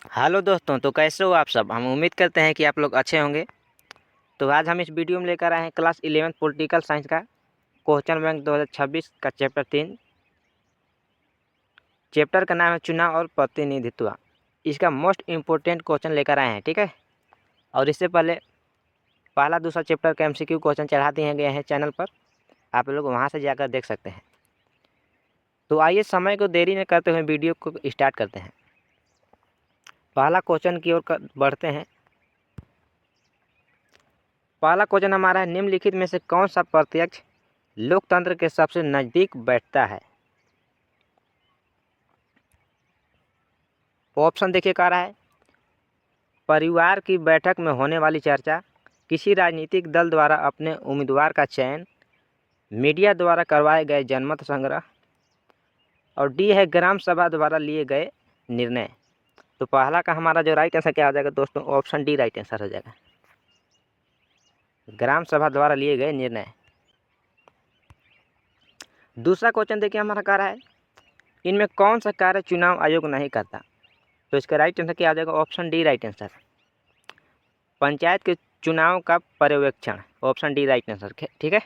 Hello दोस्तों, तो कैसे हो आप सब। हम उम्मीद करते हैं कि आप लोग अच्छे होंगे। तो आज हम इस वीडियो में लेकर आए हैं क्लास 11 पॉलिटिकल साइंस का क्वेश्चन बैंक 2026 का चैप्टर 3। चैप्टर का नाम है चुनाव और प्रतिनिधित्व। इसका मोस्ट इम्पोर्टेंट क्वेश्चन लेकर आए हैं, ठीक है। और इससे पहले पहला दूसरा चैप्टर का MCQ क्वेश्चन चढ़ा दिए गए हैं चैनल पर, आप लोग वहाँ से जाकर देख सकते हैं। तो आइए समय को देरी न करते हुए वीडियो को स्टार्ट करते हैं। पहला क्वेश्चन की ओर बढ़ते हैं। पहला क्वेश्चन हमारा है, निम्नलिखित में से कौन सा प्रत्यक्ष लोकतंत्र के सबसे नज़दीक बैठता है। ऑप्शन देखिए कह रहा है, परिवार की बैठक में होने वाली चर्चा, किसी राजनीतिक दल द्वारा अपने उम्मीदवार का चयन, मीडिया द्वारा करवाए गए जनमत संग्रह, और डी है ग्राम सभा द्वारा लिए गए निर्णय। तो पहला का हमारा जो राइट आंसर क्या हो जाएगा दोस्तों, ऑप्शन डी राइट आंसर हो जाएगा, ग्राम सभा द्वारा लिए गए निर्णय। दूसरा क्वेश्चन देखिए हमारा कह रहा है, इनमें कौन सा कार्य चुनाव आयोग नहीं करता। तो इसका राइट आंसर क्या आ जाएगा, option D right answer, panchayat के चुनाव का पर्यवेक्षण, ऑप्शन डी राइट आंसर, ठीक है।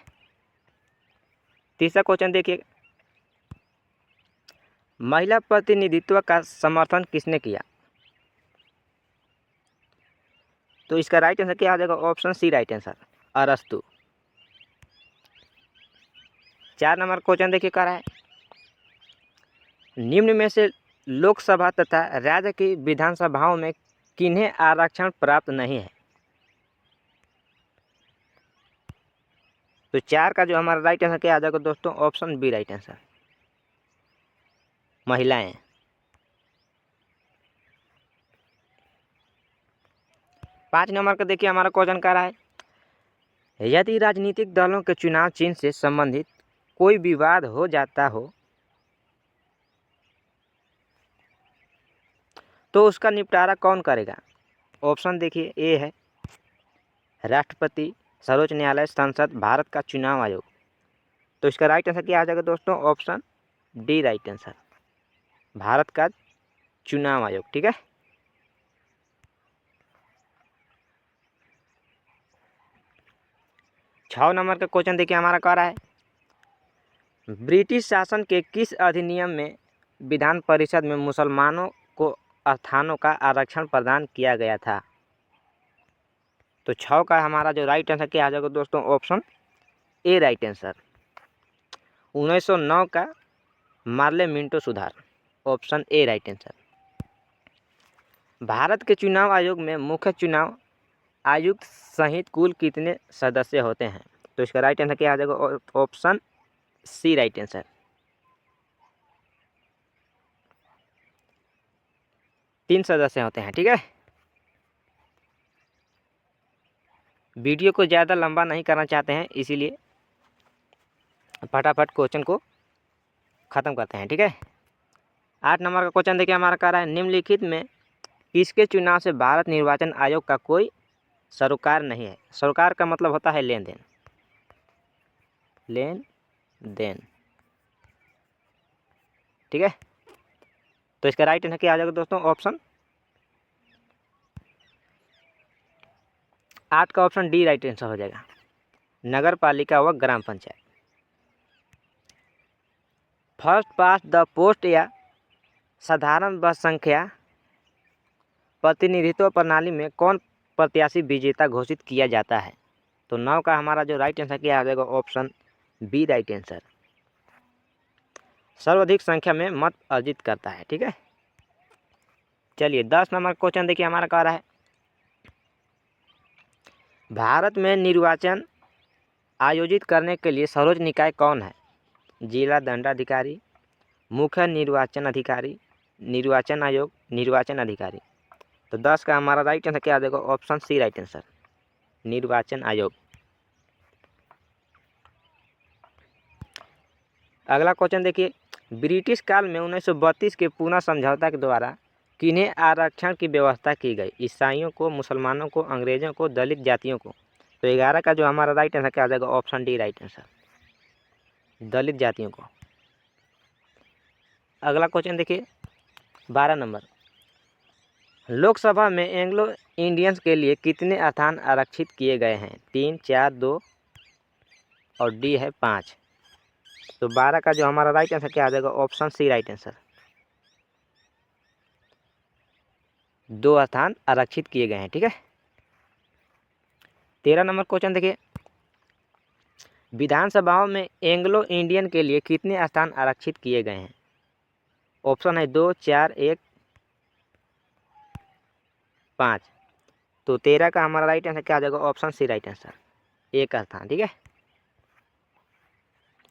तीसरा क्वेश्चन देखिए, महिला प्रतिनिधित्व का समर्थन किसने किया। तो इसका राइट आंसर क्या आ जाएगा, ऑप्शन सी राइट आंसर, अरस्तु। 4 नंबर क्वेश्चन देखिए कह रहा है, निम्न में से लोकसभा तथा राज्य की विधानसभाओं में किन्हें आरक्षण प्राप्त नहीं है। तो 4 का जो हमारा राइट आंसर क्या आ जाएगा दोस्तों, ऑप्शन बी राइट आंसर, महिलाएं। 5 नंबर का देखिए हमारा क्वेश्चन कह रहा है, यदि राजनीतिक दलों के चुनाव चिन्ह से संबंधित कोई विवाद हो जाता हो तो उसका निपटारा कौन करेगा। ऑप्शन देखिए, ए है राष्ट्रपति, सर्वोच्च न्यायालय, संसद, भारत का चुनाव आयोग। तो इसका राइट आंसर क्या आ जाएगा दोस्तों, option D right answer, Bharat का चुनाव आयोग, ठीक है। छः नंबर का क्वेश्चन देखिए हमारा कह रहा है, ब्रिटिश शासन के किस अधिनियम में विधान परिषद में मुसलमानों को स्थानों का आरक्षण प्रदान किया गया था। तो 6 का हमारा जो राइट आंसर क्या आ जाएगा दोस्तों, ऑप्शन ए राइट आंसर, 1909 का मार्ले मिंटो सुधार, option A right answer. Bharat के चुनाव आयोग में मुख्य चुनाव आयुक्त सहित कुल कितने सदस्य होते हैं। तो इसका राइट आंसर क्या आ जाएगा, ऑप्शन सी राइट आंसर, 3 सदस्य होते हैं, ठीक है। वीडियो को ज़्यादा लंबा नहीं करना चाहते हैं, इसीलिए फटाफट क्वेश्चन को ख़त्म करते हैं, ठीक है। 8 नंबर का क्वेश्चन देखिए हमारा कह रहा है, निम्नलिखित में किसके चुनाव से भारत निर्वाचन आयोग का कोई सरोकार नहीं है। सरोकार का मतलब होता है लेन देन, लेन देन, ठीक है। तो इसका राइट आंसर क्या आ जाएगा दोस्तों, ऑप्शन 8 का ऑप्शन डी राइट आंसर हो जाएगा, नगर पालिका व ग्राम panchayat. First past the post या साधारण बस संख्या प्रतिनिधित्व प्रणाली में कौन प्रत्याशी विजेता घोषित किया जाता है। तो 9 का हमारा जो राइट आंसर क्या आ जाएगा, ऑप्शन बी राइट आंसर, सर्वाधिक संख्या में मत अर्जित करता है, ठीक है। चलिए 10 नंबर क्वेश्चन देखिए हमारा कह रहा है, भारत में निर्वाचन आयोजित करने के लिए सर्वोच्च निकाय कौन है। जिला दंडाधिकारी, मुख्य निर्वाचन अधिकारी, निर्वाचन आयोग, निर्वाचन अधिकारी। तो 10 का हमारा राइट आंसर क्या आ जाएगा, ऑप्शन सी राइट आंसर, निर्वाचन आयोग। अगला क्वेश्चन देखिए, ब्रिटिश काल में 1932 के पूना समझौता के द्वारा किन्हें आरक्षण की व्यवस्था की गई। ईसाइयों को, मुसलमानों को, अंग्रेजों को, दलित जातियों को। तो 11 का जो हमारा राइट आंसर क्या आ जाएगा, ऑप्शन डी राइट आंसर, दलित जातियों को। अगला क्वेश्चन देखिए 12 नंबर, लोकसभा में एंग्लो इंडियंस के लिए कितने स्थान आरक्षित किए गए हैं? 3, 4, 2 और डी है 5। तो 12 का जो हमारा राइट आंसर क्या आ जाएगा? Option C right answer. 2 स्थान आरक्षित किए गए हैं। ठीक है, 13 नंबर क्वेश्चन देखिए, विधानसभाओं में एंग्लो इंडियन के लिए कितने स्थान आरक्षित किए गए हैं? ऑप्शन है 2, 4, 1, 5। तो 13 का हमारा राइट आंसर क्या आ जाएगा? ऑप्शन सी राइट आंसर, 1 स्थान। ठीक है,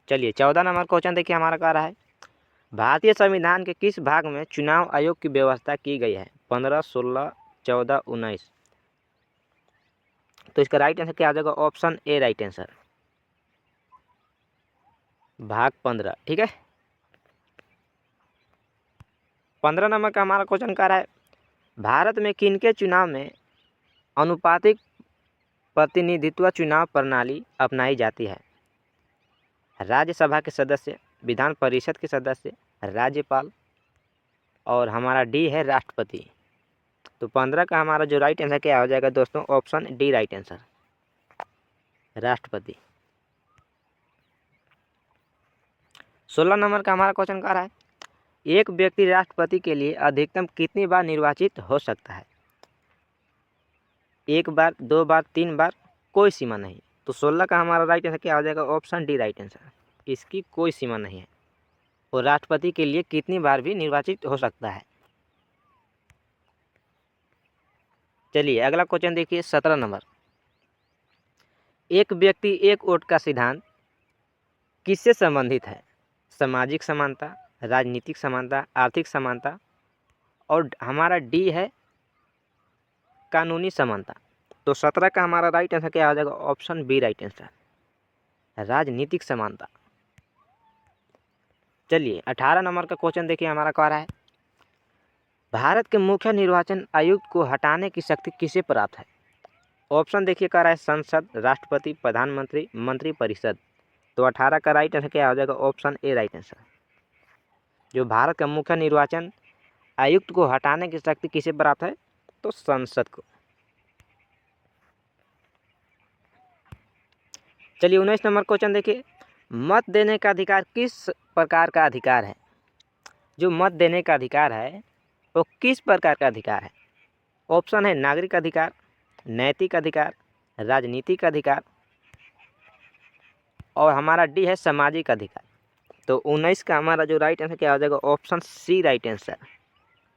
चलिए 14 नंबर क्वेश्चन देखिए हमारा कह रहा है, भारतीय संविधान के किस भाग में चुनाव आयोग की व्यवस्था की गई है? 15, 16, 14, 19। तो इसका राइट आंसर क्या आ जाएगा? ऑप्शन ए राइट आंसर, भाग 15। ठीक है, 15 नंबर का हमारा क्वेश्चन कह रहा है, भारत में किनके चुनाव में अनुपातिक प्रतिनिधित्व चुनाव प्रणाली अपनाई जाती है? राज्यसभा के सदस्य, विधान परिषद के सदस्य, राज्यपाल और हमारा डी है राष्ट्रपति। तो 15 का हमारा जो राइट आंसर क्या हो जाएगा दोस्तों? ऑप्शन डी राइट आंसर, राष्ट्रपति। 16 नंबर का हमारा क्वेश्चन कह रहा है, एक व्यक्ति राष्ट्रपति के लिए अधिकतम कितनी बार निर्वाचित हो सकता है? 1 बार, 2 बार, 3 बार, कोई सीमा नहीं। तो 16 का हमारा राइट आंसर क्या हो जाएगा? ऑप्शन डी राइट आंसर, इसकी कोई सीमा नहीं है, और राष्ट्रपति के लिए कितनी बार भी निर्वाचित हो सकता है। चलिए अगला क्वेश्चन देखिए 17 नंबर, एक व्यक्ति एक वोट का सिद्धांत किससे संबंधित है? सामाजिक समानता, राजनीतिक समानता, आर्थिक समानता और हमारा डी है कानूनी समानता। तो 17 का हमारा राइट आंसर क्या आ जाएगा? ऑप्शन बी राइट आंसर, राजनीतिक समानता। चलिए 18 नंबर का क्वेश्चन देखिए हमारा कह रहा है, भारत के मुख्य निर्वाचन आयुक्त को हटाने की शक्ति किसे प्राप्त है? ऑप्शन देखिए कह रहा है संसद, राष्ट्रपति, प्रधानमंत्री, मंत्रिपरिषद। तो 18 का राइट आंसर क्या हो जाएगा? ऑप्शन ए राइट आंसर, जो भारत का मुख्य निर्वाचन आयुक्त को हटाने की शक्ति किसे प्राप्त है? तो संसद को। चलिए 19 नंबर क्वेश्चन देखिए, मत देने का अधिकार किस प्रकार का अधिकार है? जो मत देने का अधिकार है वो किस प्रकार का अधिकार है? ऑप्शन है नागरिक अधिकार, नैतिक अधिकार, राजनीतिक अधिकार और हमारा डी है सामाजिक अधिकार। तो 19 का हमारा जो राइट आंसर क्या हो जाएगा? ऑप्शन सी राइट आंसर,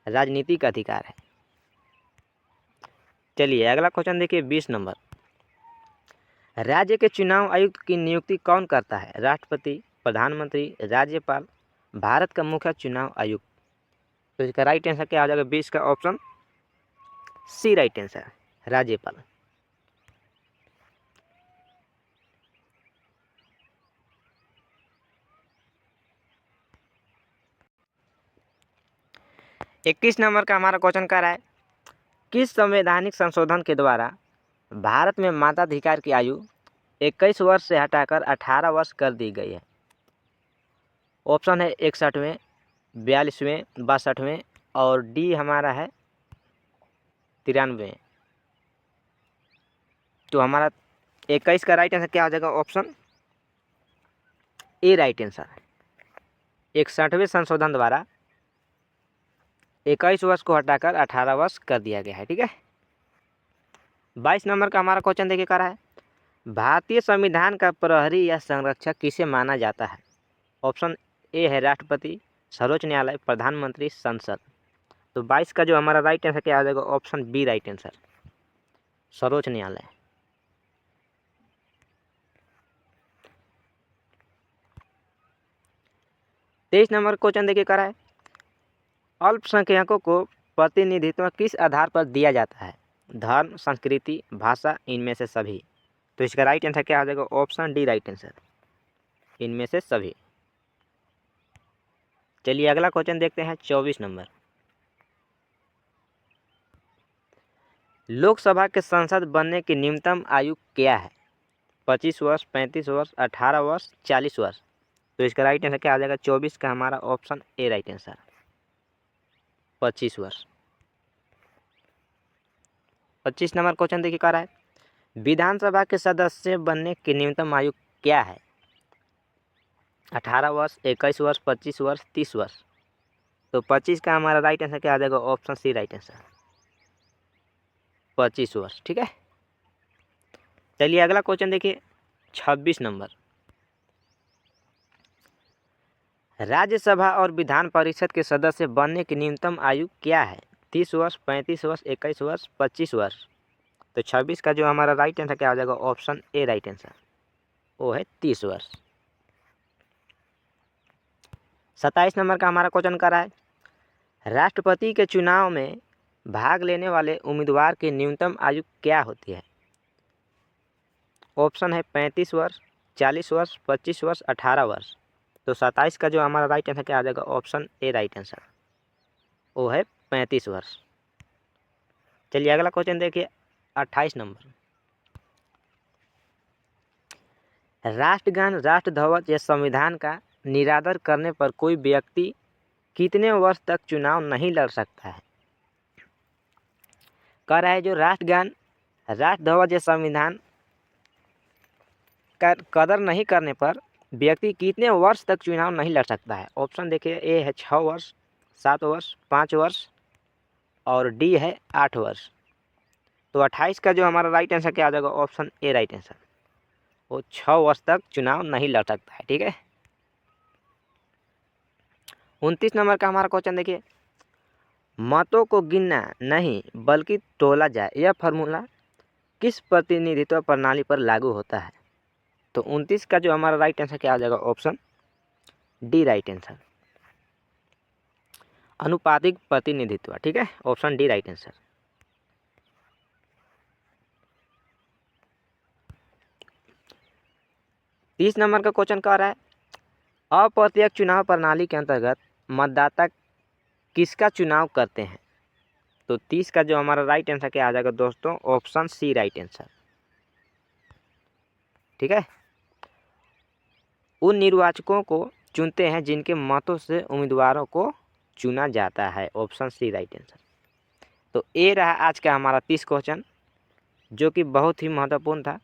राजनीतिक अधिकार है। चलिए अगला क्वेश्चन देखिए 20 नंबर, राज्य के चुनाव आयुक्त की नियुक्ति कौन करता है? राष्ट्रपति, प्रधानमंत्री, राज्यपाल, भारत का मुख्य चुनाव आयुक्त। तो इसका राइट आंसर क्या हो जाएगा? 20 का ऑप्शन सी राइट आंसर, राज्यपाल। इक्कीस नंबर का हमारा क्वेश्चन कह रहा है, किस संवैधानिक संशोधन के द्वारा भारत में मताधिकार की आयु 21 वर्ष से हटाकर 18 वर्ष कर दी गई है? ऑप्शन है 61वें, 42वें, 62वें और डी हमारा है 93। तो हमारा 21 का राइट आंसर क्या हो जाएगा? ऑप्शन ए राइट आंसर, 61वें संशोधन द्वारा 21 वर्ष को हटाकर 18 वर्ष कर दिया गया है। ठीक है, 22 नंबर का हमारा क्वेश्चन देखिए कर रहा है, भारतीय संविधान का प्रहरी या संरक्षक किसे माना जाता है? ऑप्शन ए है राष्ट्रपति, सर्वोच्च न्यायालय, प्रधानमंत्री, संसद। तो 22 का जो हमारा राइट आंसर क्या आ जाएगा? ऑप्शन बी राइट आंसर, सर्वोच्च न्यायालय। तेईस नंबर क्वेश्चन देखिए कर रहा है, अल्पसंख्यकों को प्रतिनिधित्व किस आधार पर दिया जाता है? धर्म, संस्कृति, भाषा, इनमें से सभी। तो इसका राइट आंसर क्या आ जाएगा? ऑप्शन डी राइट आंसर, इनमें से सभी। चलिए अगला क्वेश्चन देखते हैं 24 नंबर, लोकसभा के सांसद बनने की न्यूनतम आयु क्या है? 25 वर्ष, 35 वर्ष, 18 वर्ष, 40 वर्ष। तो इसका राइट आंसर क्या आ जाएगा? 24 का हमारा ऑप्शन ए राइट आंसर, 25 वर्ष। 25 नंबर क्वेश्चन देखिए कह रहा है विधानसभा के सदस्य बनने की न्यूनतम आयु क्या है? 18 वर्ष, 21 वर्ष, 25 वर्ष, 30 वर्ष। तो 25 का हमारा राइट आंसर क्या आ जाएगा? ऑप्शन सी राइट आंसर, 25 वर्ष। ठीक है, चलिए अगला क्वेश्चन देखिए 26 नंबर। राज्यसभा और विधान परिषद के सदस्य बनने की न्यूनतम आयु क्या है? 30 वर्ष, 35 वर्ष, 21 वर्ष, 25 वर्ष। तो 26 का जो हमारा राइट आंसर क्या आ जाएगा? ऑप्शन ए राइट आंसर, वो है 30 वर्ष। 27 नंबर का हमारा क्वेश्चन कर रहा है राष्ट्रपति के चुनाव में भाग लेने वाले उम्मीदवार की न्यूनतम आयु क्या होती है? ऑप्शन है 35 वर्ष, 40 वर्ष, 25 वर्ष, 18 वर्ष। तो 27 का जो हमारा राइट आंसर क्या आ जाएगा? ऑप्शन ए राइट आंसर, वो है 35 वर्ष। चलिए अगला क्वेश्चन देखिए 28 नंबर। राष्ट्रगान, राष्ट्र ध्वज या संविधान का निरादर करने पर कोई व्यक्ति कितने वर्ष तक चुनाव नहीं लड़ सकता है? कह रहा है जो राष्ट्रगान, राष्ट्र ध्वज या संविधान का कदर नहीं करने पर व्यक्ति कितने वर्ष तक चुनाव नहीं लड़ सकता है? ऑप्शन देखिए, ए है 6 वर्ष, 7 वर्ष, 5 वर्ष और डी है 8 वर्ष। तो 28 का जो हमारा राइट आंसर क्या आ जाएगा? ऑप्शन ए राइट आंसर, वो 6 वर्ष तक चुनाव नहीं लड़ सकता है। ठीक है, 29 नंबर का हमारा क्वेश्चन देखिए मतों को गिनना नहीं बल्कि तोला जाए, यह फार्मूला किस प्रतिनिधित्व प्रणाली पर लागू होता है? तो 29 का जो हमारा राइट आंसर क्या आ जाएगा? ऑप्शन डी राइट आंसर, अनुपातिक प्रतिनिधित्व। ठीक है, ऑप्शन डी राइट आंसर। तीस नंबर का क्वेश्चन कह रहा है अप्रत्यक्ष चुनाव प्रणाली के अंतर्गत मतदाता किसका चुनाव करते हैं? तो 30 का जो हमारा राइट आंसर क्या आ जाएगा दोस्तों? Option C right answer. ठीक है, उन निर्वाचकों को चुनते हैं जिनके मतों से उम्मीदवारों को चुना जाता है। Option C right answer. तो ये रहा आज का हमारा 30 क्वेश्चन, जो कि बहुत ही महत्वपूर्ण था।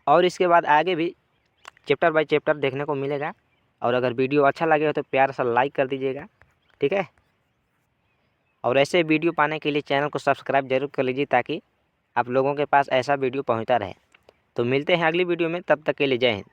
और इसके बाद आगे भी चैप्टर बाय चैप्टर देखने को मिलेगा। और अगर वीडियो अच्छा लगे हो तो प्यार से लाइक कर दीजिएगा। ठीक है, और ऐसे वीडियो पाने के लिए चैनल को सब्सक्राइब जरूर कर लीजिए ताकि आप लोगों के पास ऐसा वीडियो पहुंचता रहे। तो मिलते हैं अगली वीडियो में, तब तक के लिए जय हिंद।